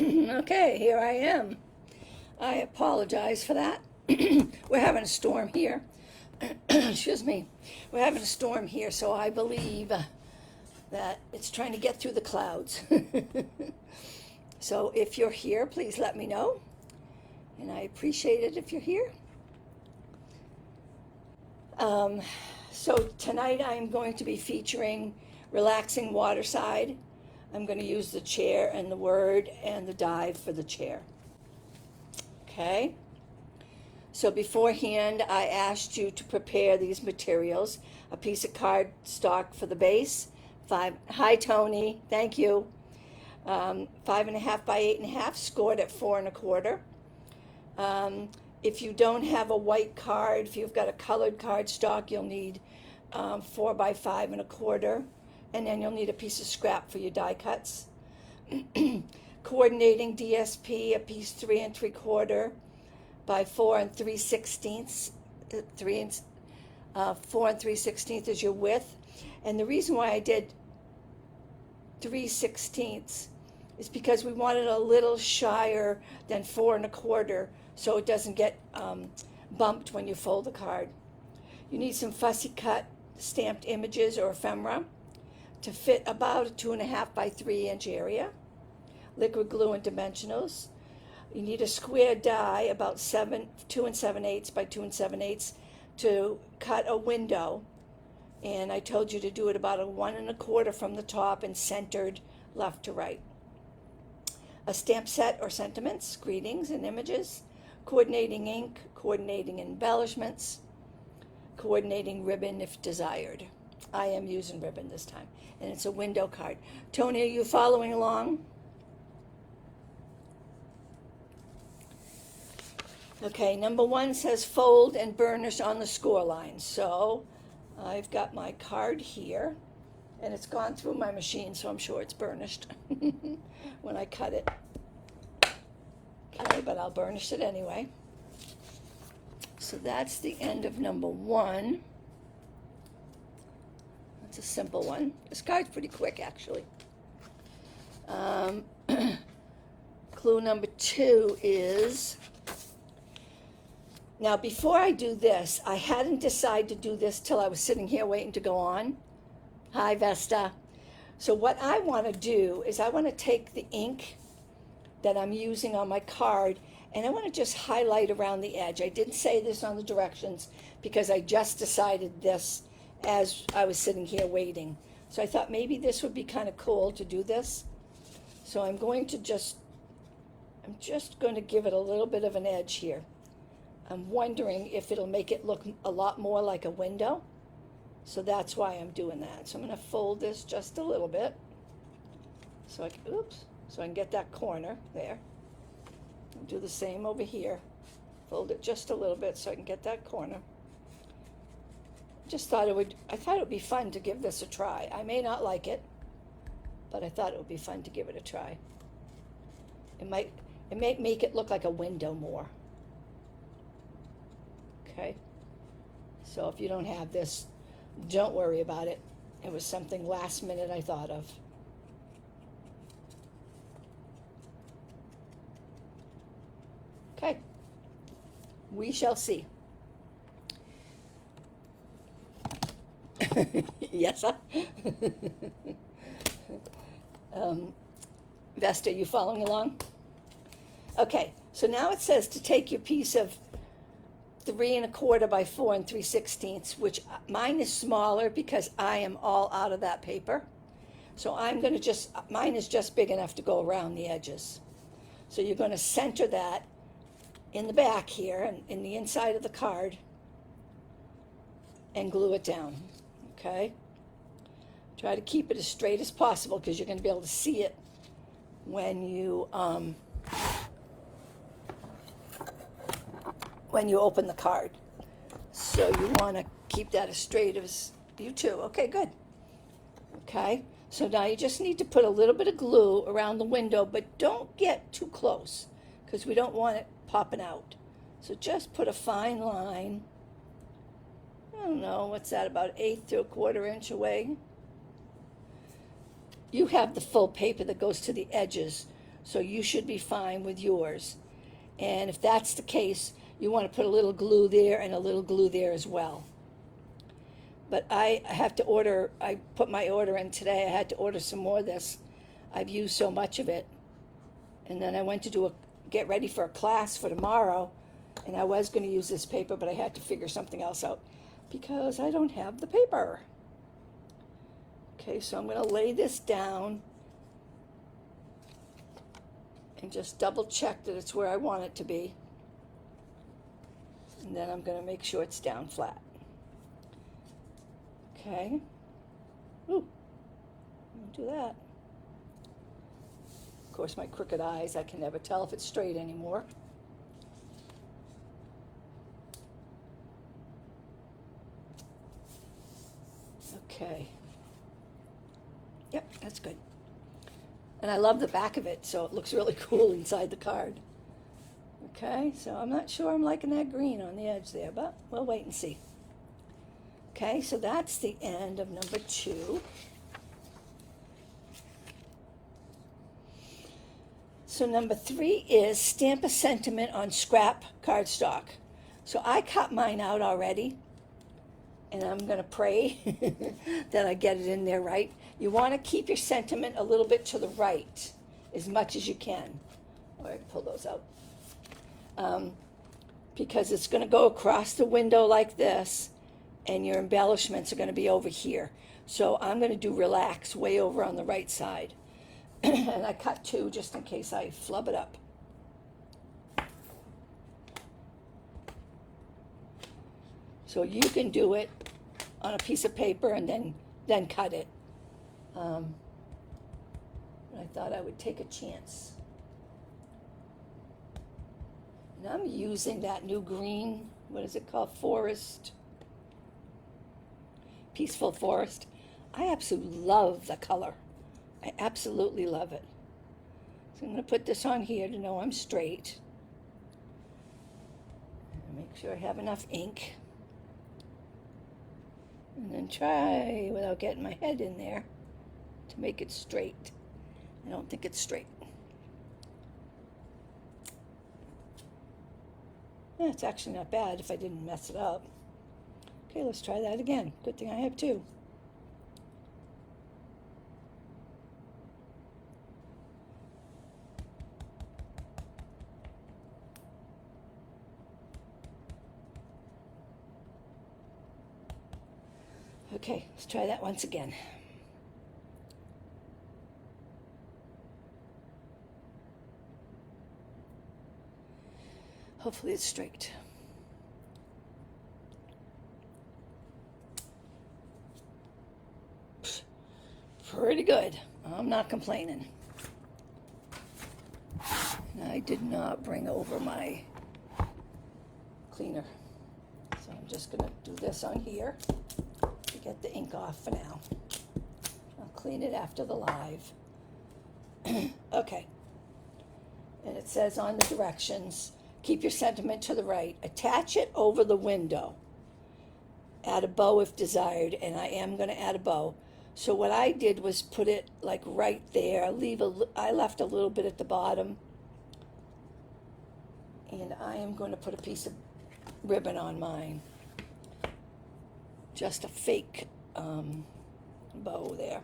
Okay, here I am. I apologize for that. We're having a storm here. Excuse me. We're having a storm here, so I believe that it's trying to get through the clouds. So if you're here, please let me know. And I appreciate it if you're here. So tonight I'm going to be featuring relaxing waterside. I'm going to use the chair and the word and the dive for the chair. Okay? So beforehand, I asked you to prepare these materials. A piece of cardstock for the base. Hi, Tony. Thank you. 5.5 by 8.5, scored at 4.25. If you don't have a white card, if you've got a colored cardstock, you'll need 4 by 5.25. And then you'll need a piece of scrap for your die cuts. Coordinating DSP, a piece 3 3/4 by 4 3/16. 4 3/16 is your width. And the reason why I did 3/16 is because we wanted a little shyer than 4.25 so it doesn't get bumped when you fold the card. You need some fussy cut stamped images or ephemera to fit about a 2.5 by 3 inch area. Liquid glue and dimensionals. You need a square die about 2 7/8 by 2 7/8 to cut a window. And I told you to do it about a 1.25 from the top and centered left to right. A stamp set or sentiments, greetings and images, coordinating ink, coordinating embellishments, coordinating ribbon if desired. I am using ribbon this time, and it's a window card. Tony, are you following along? Okay, number 1 says fold and burnish on the score line. So I've got my card here, and it's gone through my machine, so I'm sure it's burnished when I cut it. Okay, but I'll burnish it anyway. So that's the end of number 1. That's a simple one. This card's pretty quick, actually. Clue number 2 is, now before I do this, I hadn't decided to do this till I was sitting here waiting to go on. Hi, Vesta. So what I want to do is I want to take the ink that I'm using on my card and I want to just highlight around the edge. I didn't say this on the directions because I just decided this as I was sitting here waiting. So I thought maybe this would be kind of cool to do this. So I'm just going to give it a little bit of an edge here. I'm wondering if it'll make it look a lot more like a window. So that's why I'm doing that. So I'm going to fold this just a little bit. So I can get that corner there. I'll do the same over here. Fold it just a little bit so I can get that corner. I thought it would be fun to give this a try. I may not like it, but I thought it would be fun to give it a try. It might make it look like a window more. Okay. So if you don't have this, don't worry about it. It was something last minute I thought of. Okay. We shall see. Yes, huh? Vesta, you following along? Okay, so now it says to take your piece of 3.25 by 4 3/16, which mine is smaller because I am all out of that paper. So mine is just big enough to go around the edges. So you're going to center that in the back here and in the inside of the card and glue it down. Okay? Try to keep it as straight as possible because you're going to be able to see it when you open the card. So you want to keep that as straight as you too. Okay, good. Okay, so now you just need to put a little bit of glue around the window, but don't get too close because we don't want it popping out. So just put a fine line. I don't know, what's that, about 1/8 to 1/4 inch away. You have the full paper that goes to the edges, so you should be fine with yours. And if that's the case, you want to put a little glue there and a little glue there as well. But I have to order, I put my order in today. I had to order some more of this. I've used so much of it. And then I went to get ready for a class for tomorrow, and I was going to use this paper, but I had to figure something else out because I don't have the paper. Okay, so I'm going to lay this down and just double check that it's where I want it to be. And then I'm going to make sure it's down flat. Okay. Ooh, don't do that. Of course, my crooked eyes, I can never tell if it's straight anymore. Okay. Yep, that's good. And I love the back of it, so it looks really cool inside the card. Okay, so I'm not sure I'm liking that green on the edge there, but we'll wait and see. Okay, so that's the end of number 2. So number 3 is stamp a sentiment on scrap cardstock. So I cut mine out already, and I'm going to pray that I get it in there right. You want to keep your sentiment a little bit to the right as much as you can. All right, pull those out. Because it's going to go across the window like this, and your embellishments are going to be over here. So I'm going to do relax way over on the right side. And I cut 2 just in case I flub it up. So you can do it on a piece of paper and then cut it. I thought I would take a chance. And I'm using that new green, what is it called? Forest. Peaceful Forest. I absolutely love the color. I absolutely love it. So I'm going to put this on here to know I'm straight. Make sure I have enough ink. And then try, without getting my head in there, to make it straight. I don't think it's straight. Yeah, it's actually not bad if I didn't mess it up. Okay, let's try that again. Good thing I have 2. Okay, let's try that once again. Hopefully it's straight. Pretty good. I'm not complaining. And I did not bring over my cleaner. So I'm just going to do this on here to get the ink off for now. I'll clean it after the live. Okay. And it says on the directions, keep your sentiment to the right. Attach it over the window. Add a bow if desired, and I am going to add a bow. So what I did was put it like right there. I left a little bit at the bottom. And I am going to put a piece of ribbon on mine. Just a fake bow there.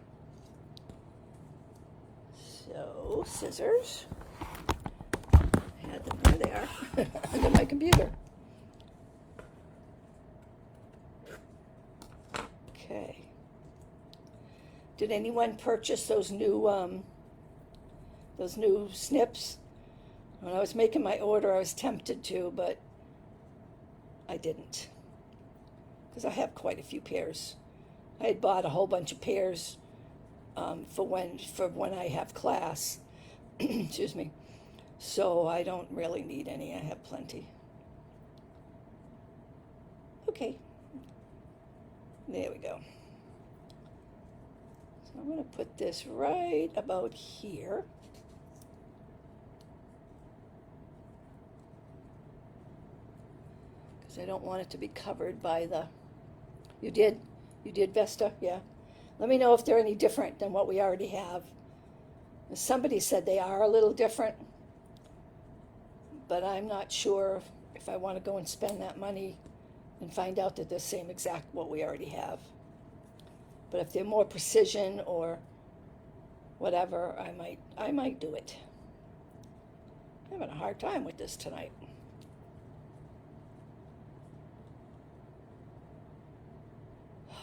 So, scissors. I had them there under my computer. Okay. Did anyone purchase those new snips? When I was making my order, I was tempted to, but I didn't, because I have quite a few pairs. I had bought a whole bunch of pairs for when I have class. Excuse me. So I don't really need any. I have plenty. Okay. There we go. So I'm going to put this right about here. Because I don't want it to be covered by the... You did? You did, Vesta? Yeah. Let me know if they're any different than what we already have. Somebody said they are a little different, but I'm not sure if I want to go and spend that money and find out that they're the same exact what we already have. But if they're more precision or whatever, I might do it. I'm having a hard time with this tonight.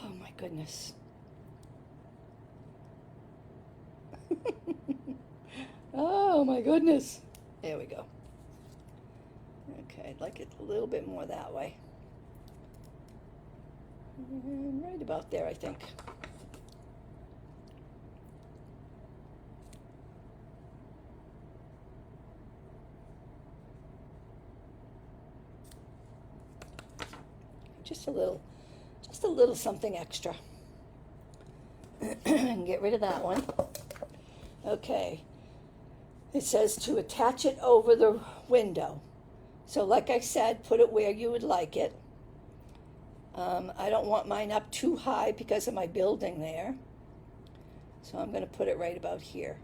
Oh my goodness. Oh my goodness. There we go. Okay, I'd like it a little bit more that way. And right about there, I think. Just a little something extra. And get rid of that one. Okay. It says to attach it over the window. So like I said, put it where you would like it. I don't want mine up too high because of my building there. So I'm going to put it right about here.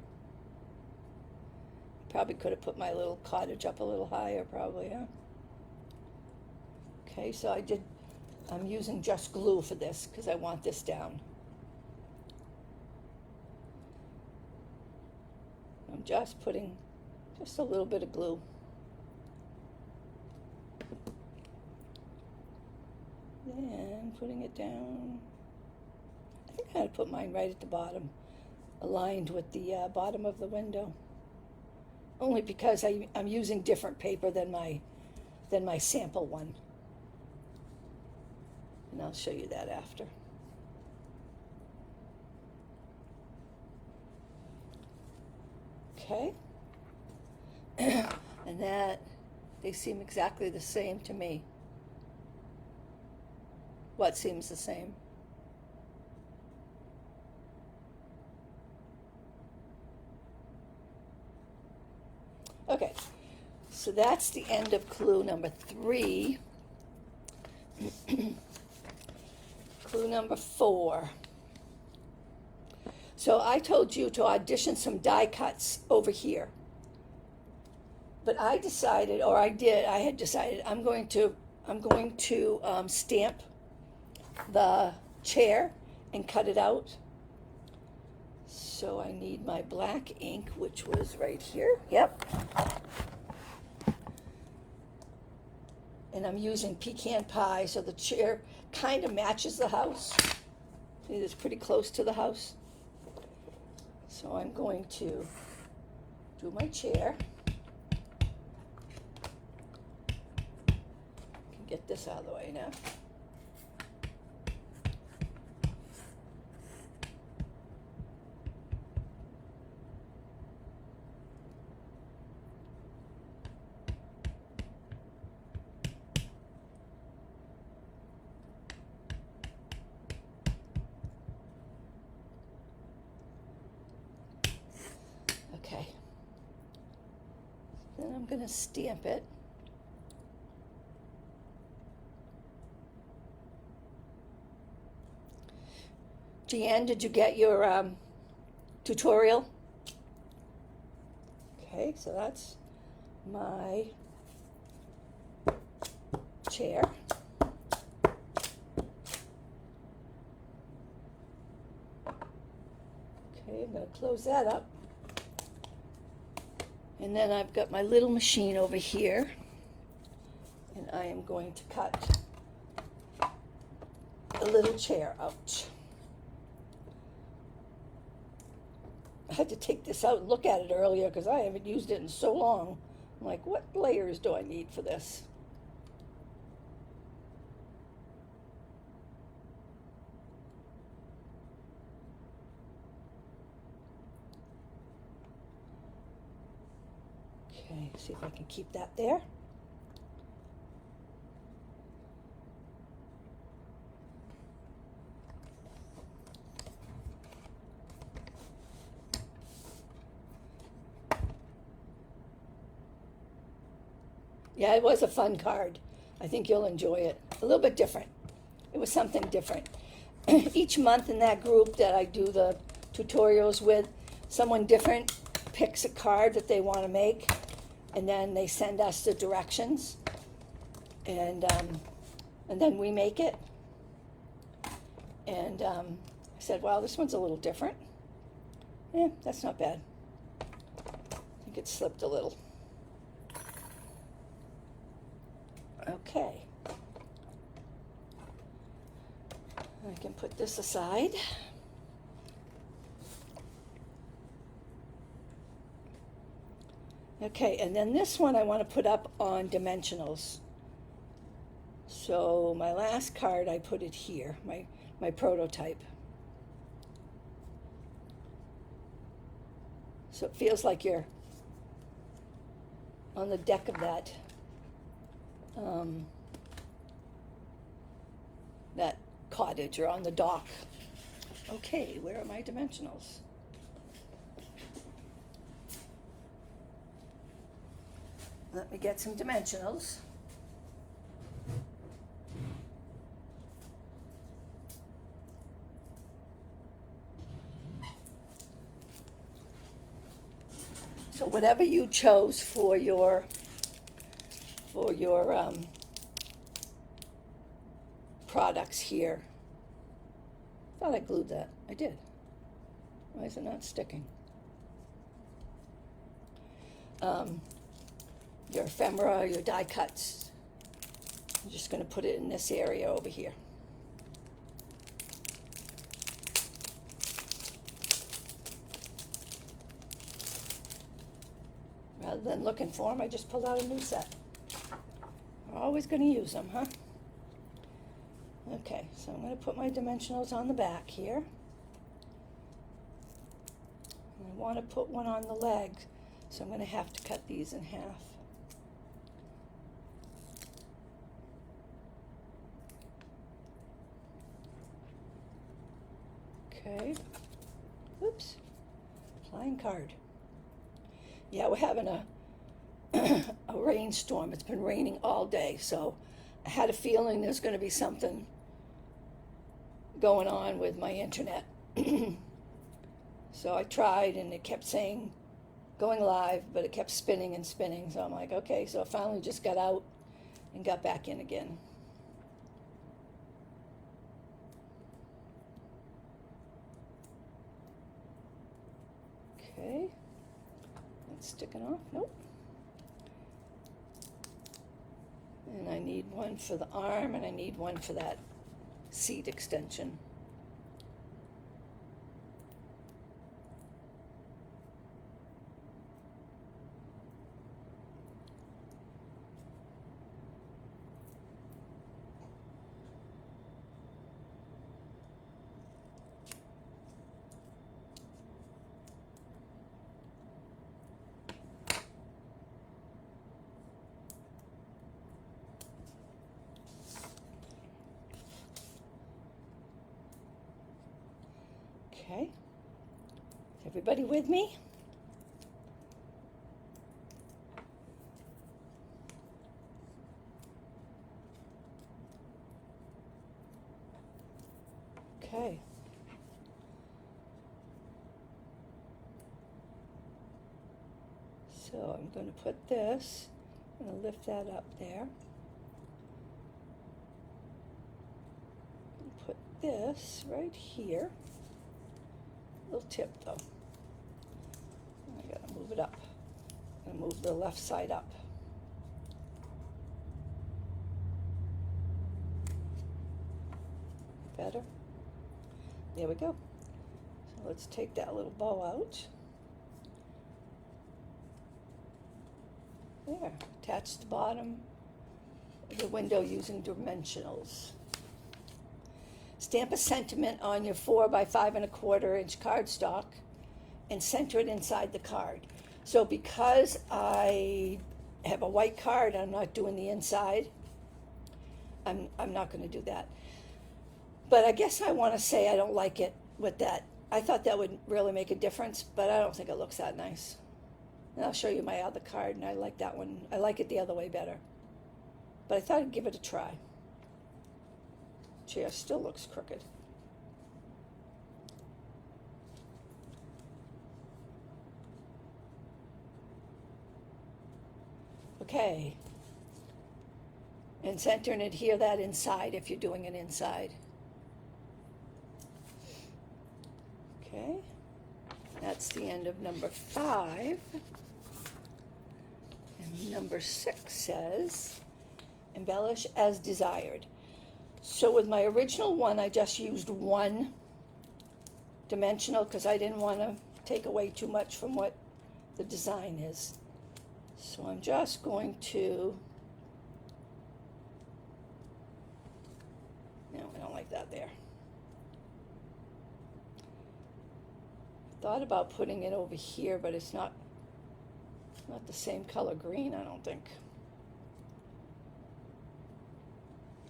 Probably could have put my little cottage up a little higher, probably, huh? Okay, so I'm using just glue for this because I want this down. I'm just putting just a little bit of glue. And putting it down. I think I had to put mine right at the bottom, aligned with the bottom of the window. Only because I'm using different paper than my sample one. And I'll show you that after. Okay. And that, they seem exactly the same to me. What seems the same? Okay, so that's the end of clue number 3. Clue number 4. So I told you to audition some die cuts over here. But I had decided I'm going to stamp the chair and cut it out. So I need my black ink, which was right here. Yep. And I'm using pecan pie, so the chair kind of matches the house. See, it's pretty close to the house. So I'm going to do my chair. Can get this out of the way now. Okay. Then I'm going to stamp it. Jeanne, did you get your tutorial? Okay, so that's my chair. Okay, I'm going to close that up. And then I've got my little machine over here, and I am going to cut a little chair out. I had to take this out and look at it earlier because I haven't used it in so long. I'm like, what layers do I need for this? Okay, see if I can keep that there. Yeah, it was a fun card. I think you'll enjoy it. A little bit different. It was something different. Each month in that group that I do the tutorials with, someone different picks a card that they want to make, and then they send us the directions, and then we make it. And I said, wow, this one's a little different. Yeah, that's not bad. I think it slipped a little. Okay. I can put this aside. Okay, and then this one I want to put up on dimensionals. So my last card, I put it here, my prototype. So it feels like you're on the deck of that that cottage, or on the dock. Okay, where are my dimensionals? Let me get some dimensionals. So whatever you chose for your products here. I thought I glued that. I did. Why is it not sticking? Your ephemera, your die cuts. I'm just going to put it in this area over here. Rather than looking for them, I just pulled out a new set. We're always going to use them, huh? Okay, so I'm going to put my dimensionals on the back here. And I want to put one on the leg, so I'm going to have to cut these in half. Okay. Oops. Flying card. Yeah, we're having a rainstorm. It's been raining all day, so I had a feeling there's going to be something going on with my internet. So I tried, and it kept saying going live, but it kept spinning and spinning. So I'm like, okay. So I finally just got out and got back in again. Okay. That's sticking off. Nope. And I need one for the arm, and I need one for that seat extension. Okay. Is everybody with me? Okay. So I'm going to put this, I'm going to lift that up there. Put this right here. Little tip though. I gotta move it up. I'm gonna move the left side up. Better? There we go. So let's take that little bow out. There. Attach the bottom of the window using dimensionals. Stamp a sentiment on your 4 by 5 1/4 inch cardstock and center it inside the card. So because I have a white card, I'm not doing the inside. I'm not going to do that. But I guess I want to say I don't like it with that. I thought that would really make a difference, but I don't think it looks that nice. And I'll show you my other card, and I like that one. I like it the other way better. But I thought I'd give it a try. Chair still looks crooked. Okay. And center and adhere that inside if you're doing it inside. Okay. That's the end of number 5. And number 6 says, embellish as desired. So with my original one, I just used one dimensional because I didn't want to take away too much from what the design is. So I'm just going to, no, I don't like that there. I thought about putting it over here, but it's not the same color green, I don't think.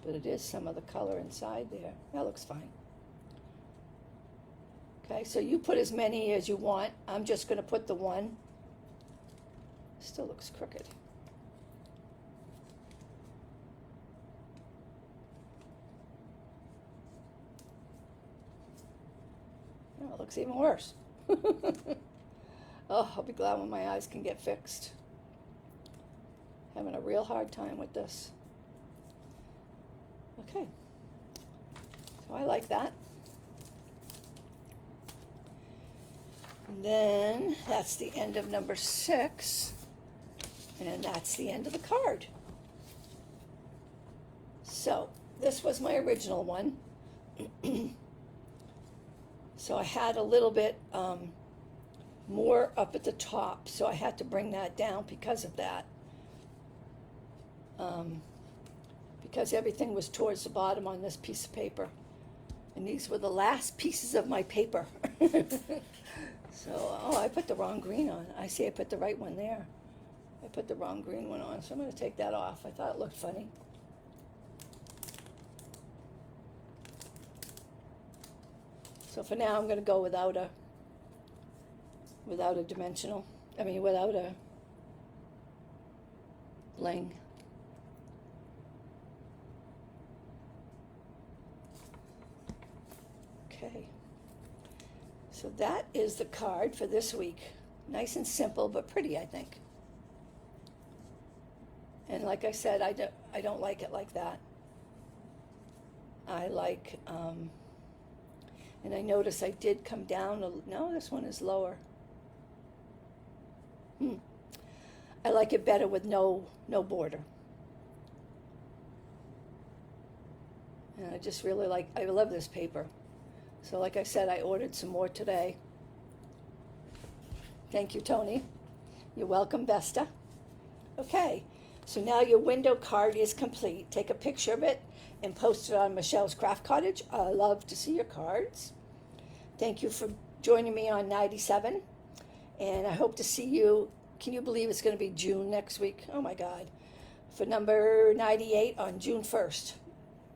But it is some of the color inside there. That looks fine. Okay, so you put as many as you want. I'm just going to put the one. Still looks crooked. Oh, it looks even worse. Oh, I'll be glad when my eyes can get fixed. Having a real hard time with this. Okay, so I like that. And then that's the end of number 6, and that's the end of the card. So this was my original one. So I had a little bit more up at the top, so I had to bring that down because of that. Because everything was towards the bottom on this piece of paper. And these were the last pieces of my paper. So, oh, I put the wrong green on. I see I put the right one there. I put the wrong green one on, so I'm going to take that off. I thought it looked funny. So for now, I'm going to go without a dimensional. I mean, without a bling. Okay. So that is the card for this week. Nice and simple, but pretty, I think. And like I said, I don't like it like that. I like, and I notice I did come down, no, this one is lower. I like it better with no border. And I just really I love this paper. So like I said, I ordered some more today. Thank you, Tony. You're welcome, Vesta. Okay, so now your window card is complete. Take a picture of it and post it on Michelle's Craft Cottage. I love to see your cards. Thank you for joining me on 97. And I hope to see you. Can you believe it's going to be June next week? Oh my God. For number 98 on June 1st.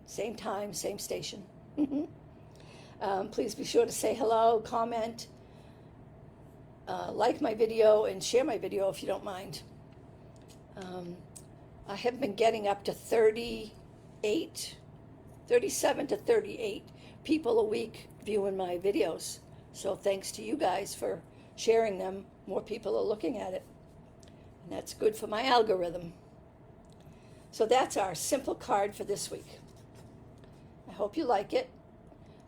Same time, same station. Please be sure to say hello, comment, like my video, and share my video if you don't mind. I have been getting up to 37 to 38 people a week viewing my videos. So thanks to you guys for sharing them. More people are looking at it. And that's good for my algorithm. So that's our simple card for this week. I hope you like it.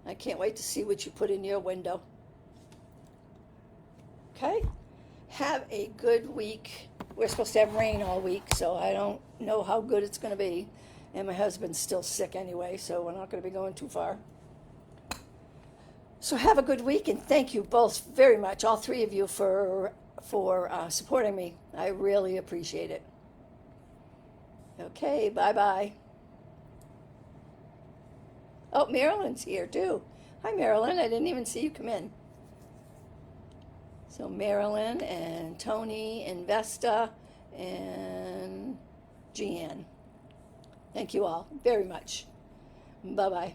I can't wait to see what you put in your window. Okay? Have a good week. We're supposed to have rain all week, so I don't know how good it's going to be. And my husband's still sick anyway, so we're not going to be going too far. So have a good week, and thank you both very much, all three of you, for supporting me. I really appreciate it. Okay, bye-bye. Oh, Marilyn's here, too. Hi, Marilyn. I didn't even see you come in. So Marilyn and Tony and Vesta and Jeanne. Thank you all very much. Bye-bye.